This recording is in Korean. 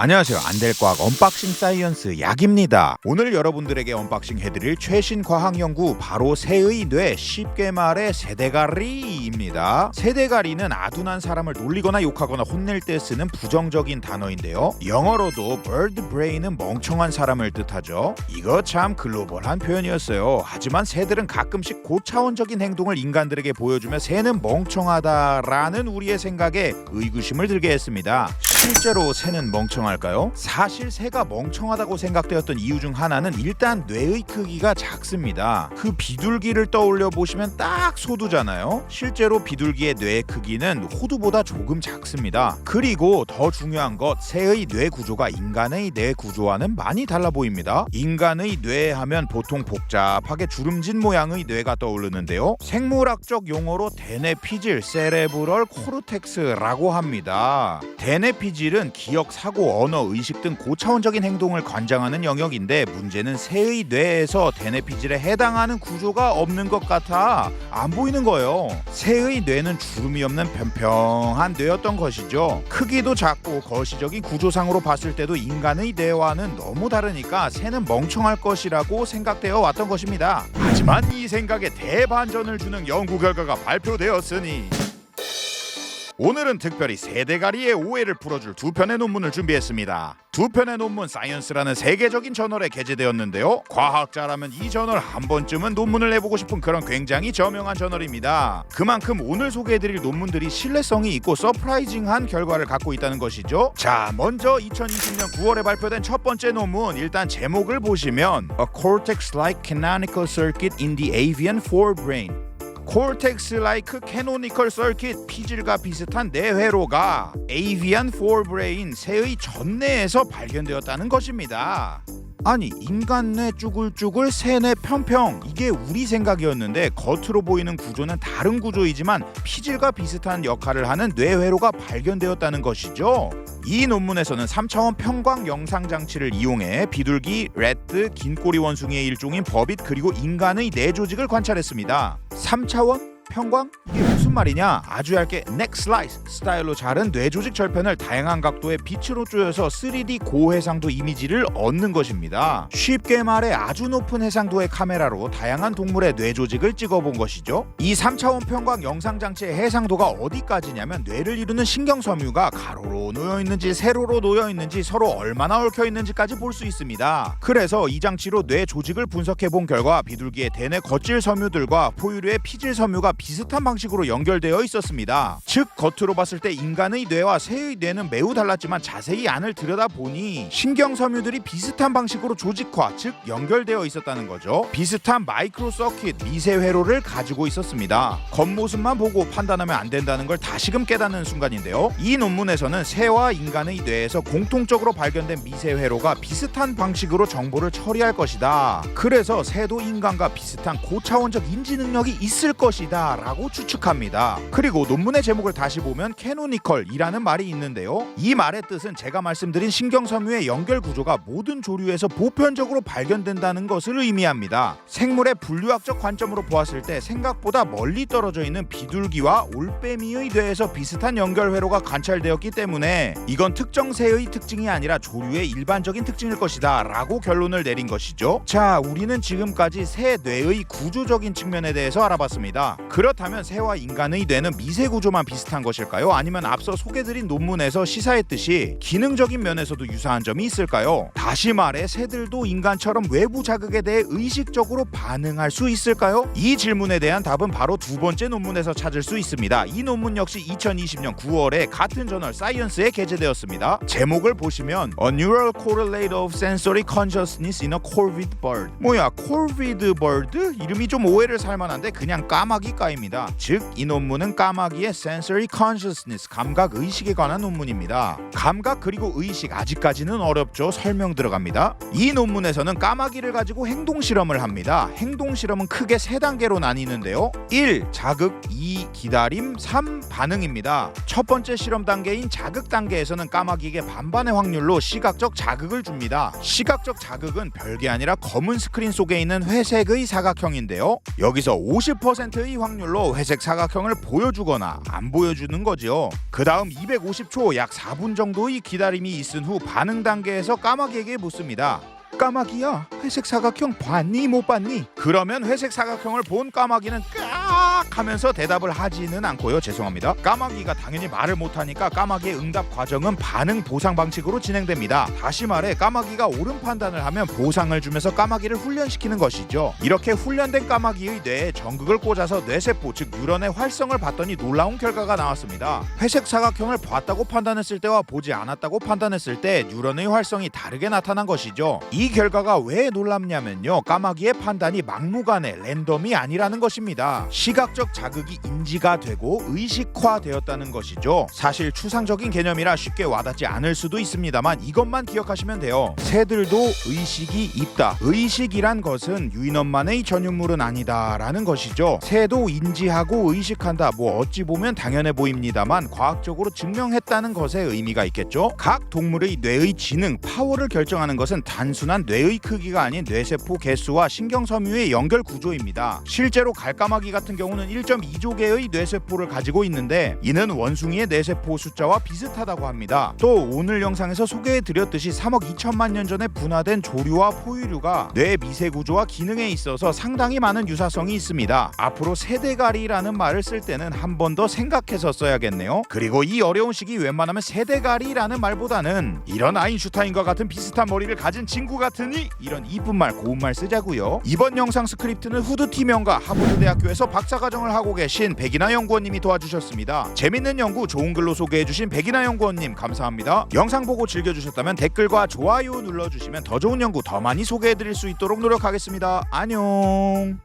안녕하세요. 안될과학 언박싱 사이언스 약입니다. 오늘 여러분들에게 언박싱 해드릴 최신 과학 연구 바로 새의 뇌, 쉽게 말해 새대가리입니다. 새대가리는 아둔한 사람을 놀리거나 욕하거나 혼낼 때 쓰는 부정적인 단어인데요. 영어로도 bird brain은 멍청한 사람을 뜻하죠. 이거 참 글로벌한 표현이었어요. 하지만 새들은 가끔씩 고차원적인 행동을 인간들에게 보여주며 새는 멍청하다라는 우리의 생각에 의구심을 들게 했습니다. 실제로 새는 멍청할까요? 사실 새가 멍청하다고 생각되었던 이유 중 하나는 일단 뇌의 크기가 작습니다. 그 비둘기를 떠올려 보시면 딱 소두잖아요. 실제로 비둘기의 뇌 크기는 호두보다 조금 작습니다. 그리고 더 중요한 것, 새의 뇌 구조가 인간의 뇌 구조와는 많이 달라 보입니다. 인간의 뇌 하면 보통 복잡하게 주름진 모양의 뇌가 떠오르는데요. 생물학적 용어로 대뇌피질, 세레브럴 코르텍스라고 합니다. 대뇌피질은 기억, 사고, 언어, 의식 등 고차원적인 행동을 관장하는 영역인데 문제는 새의 뇌에서 대뇌피질에 해당하는 구조가 없는 것 같아 안 보이는 거예요. 새의 뇌는 주름이 없는 평평한 뇌였던 것이죠. 크기도 작고 거시적인 구조상으로 봤을 때도 인간의 뇌와는 너무 다르니까 새는 멍청할 것이라고 생각되어 왔던 것입니다. 하지만 이 생각에 대반전을 주는 연구 결과가 발표되었으니 오늘은 특별히 새대가리의 오해를 풀어줄 두 편의 논문을 준비했습니다. 두 편의 논문 사이언스라는 세계적인 저널에 게재되었는데요. 과학자라면 이 저널 한 번쯤은 논문을 내보고 싶은 그런 굉장히 저명한 저널입니다. 그만큼 오늘 소개해드릴 논문들이 신뢰성이 있고 서프라이징한 결과를 갖고 있다는 것이죠. 자, 먼저 2020년 9월에 발표된 첫 번째 논문, 일단 제목을 보시면 A cortex-like canonical circuit in the avian forebrain, cortex-like canonical circuit, 피질과 비슷한 뇌회로가 avian forebrain, 새의 전뇌에서 발견되었다는 것입니다. 아니, 인간 뇌 쭈글쭈글, 새 뇌 평평, 이게 우리 생각이었는데 겉으로 보이는 구조는 다른 구조이지만 피질과 비슷한 역할을 하는 뇌회로가 발견되었다는 것이죠. 이 논문에서는 3차원 평광 영상 장치를 이용해 비둘기, 래트, 긴꼬리 원숭이의 일종인 버빗 그리고 인간의 뇌 조직을 관찰했습니다. 3차원 평광? 이게 무슨 말이냐? 아주 얇게 넥 슬라이스 스타일로 자른 뇌 조직 절편을 다양한 각도의 빛으로 쪼여서 3D 고해상도 이미지를 얻는 것입니다. 쉽게 말해 아주 높은 해상도의 카메라로 다양한 동물의 뇌 조직을 찍어본 것이죠. 이 3차원 평광 영상 장치의 해상도가 어디까지냐면 뇌를 이루는 신경섬유가 가로로 놓여있는지 세로로 놓여있는지 서로 얼마나 얽혀있는지까지 볼 수 있습니다. 그래서 이 장치로 뇌 조직을 분석해본 결과 비둘기의 대뇌 겉질 섬유들과 포유류의 피질 섬유가 비슷한 방식으로 연결되어 있었습니다. 즉 겉으로 봤을 때 인간의 뇌와 새의 뇌는 매우 달랐지만 자세히 안을 들여다보니 신경섬유들이 비슷한 방식으로 조직화, 즉 연결되어 있었다는 거죠. 비슷한 마이크로 서킷, 미세 회로를 가지고 있었습니다. 겉모습만 보고 판단하면 안 된다는 걸 다시금 깨닫는 순간인데요. 이 논문에서는 새와 인간의 뇌에서 공통적으로 발견된 미세 회로가 비슷한 방식으로 정보를 처리할 것이다. 그래서 새도 인간과 비슷한 고차원적 인지 능력이 있을 것이다 라고 추측합니다. 그리고 논문의 제목을 다시 보면 캐노니컬이라는 말이 있는데요. 이 말의 뜻은 제가 말씀드린 신경섬유의 연결 구조가 모든 조류에서 보편적으로 발견된다는 것을 의미합니다. 생물의 분류학적 관점으로 보았을 때 생각보다 멀리 떨어져 있는 비둘기와 올빼미의 뇌에서 비슷한 연결 회로가 관찰되었기 때문에 이건 특정 새의 특징이 아니라 조류의 일반적인 특징일 것이다 라고 결론을 내린 것이죠. 자, 우리는 지금까지 새 뇌의 구조적인 측면에 대해서 알아봤습니다. 그렇다면 새와 인간의 뇌는 미세 구조만 비슷한 것일까요? 아니면 앞서 소개드린 논문에서 시사했듯이 기능적인 면에서도 유사한 점이 있을까요? 다시 말해 새들도 인간처럼 외부 자극에 대해 의식적으로 반응할 수 있을까요? 이 질문에 대한 답은 바로 두 번째 논문에서 찾을 수 있습니다. 이 논문 역시 2020년 9월에 같은 저널 사이언스에 게재되었습니다. 제목을 보시면 A Neural Correlate of Sensory Consciousness in a Corvid Bird. 뭐야, Corvid Bird? 이름이 좀 오해를 살만한데 그냥 까마귀과입니다. 즉 이 논문은 까마귀의 Sensory Consciousness, 감각 의식에 관한 논문입니다. 감각 그리고 의식, 아직까지는 어렵죠. 설명 들어갑니다. 이 논문에서는 까마귀를 가지고 행동 실험을 합니다. 행동 실험은 크게 세 단계로 나뉘는데요. 1. 자극, 2. 기다림, 3. 반응입니다. 첫 번째 실험 단계인 자극 단계에서는 까마귀에게 반반의 확률로 시각적 자극을 줍니다. 시각적 자극은 별게 아니라 검은 스크린 속에 있는 회색의 사각형인데요. 여기서 50%의 확률로 회색 사각형 회색사각형을 보여주거나 안 보여주는 거죠. 그 다음 250초 약 4분 정도의 기다림이 있은 후 반응 단계에서 까마귀에게 묻습니다. 까마귀야, 회색 사각형 봤니 못 봤니? 그러면 회색 사각형을 본 까마귀는 깍 하면서 대답을 하지는 않고요. 죄송합니다. 까마귀가 당연히 말을 못하니까 까마귀의 응답 과정은 반응 보상 방식으로 진행됩니다. 다시 말해 까마귀가 옳은 판단을 하면 보상을 주면서 까마귀를 훈련시키는 것이죠. 이렇게 훈련된 까마귀의 뇌에 전극을 꽂아서 뇌세포 즉 뉴런의 활성을 봤더니 놀라운 결과가 나왔습니다. 회색 사각형을 봤다고 판단했을 때와 보지 않았다고 판단했을 때 뉴런의 활성이 다르게 나타난 것이죠. 이 결과가 왜 놀랍냐면요, 까마귀의 판단이 막무가내 랜덤이 아니라는 것입니다. 시각적 자극이 인지가 되고 의식화되었다는 것이죠. 사실 추상적인 개념이라 쉽게 와닿지 않을 수도 있습니다만 이것만 기억하시면 돼요. 새들도 의식이 있다. 의식이란 것은 유인원만의 전유물은 아니다라는 것이죠. 새도 인지하고 의식한다. 뭐 어찌 보면 당연해 보입니다만 과학적으로 증명했다는 것에 의미가 있겠죠. 각 동물의 뇌의 지능, 파워를 결정하는 것은 단순한 뇌의 크기가 아닌 뇌세포 개수와 신경섬유의 연결 구조입니다. 실제로 갈까마귀 같은 경우는 1.2조 개의 뇌세포를 가지고 있는데 이는 원숭이의 뇌세포 숫자와 비슷하다고 합니다. 또 오늘 영상에서 소개해드렸듯이 3억 2천만 년 전에 분화된 조류와 포유류가 뇌 미세 구조와 기능에 있어서 상당히 많은 유사성이 있습니다. 앞으로 세대가리라는 말을 쓸 때는 한 번 더 생각해서 써야겠네요. 그리고 이 어려운 시기 웬만하면 세대가리라는 말보다는 이런 아인슈타인과 같은 비슷한 머리를 가진 친구 같으니 이런 이쁜 말 고운 말 쓰자고요. 이번 영상 스크립트는 후드티 명가 하버드대학교에서 박사과정을 하고 계신 백이나 연구원님이 도와주셨습니다. 재밌는 연구 좋은 글로 소개해주신 백이나 연구원님 감사합니다. 영상 보고 즐겨주셨다면 댓글과 좋아요 눌러주시면 더 좋은 연구 더 많이 소개해드릴 수 있도록 노력하겠습니다. 안녕.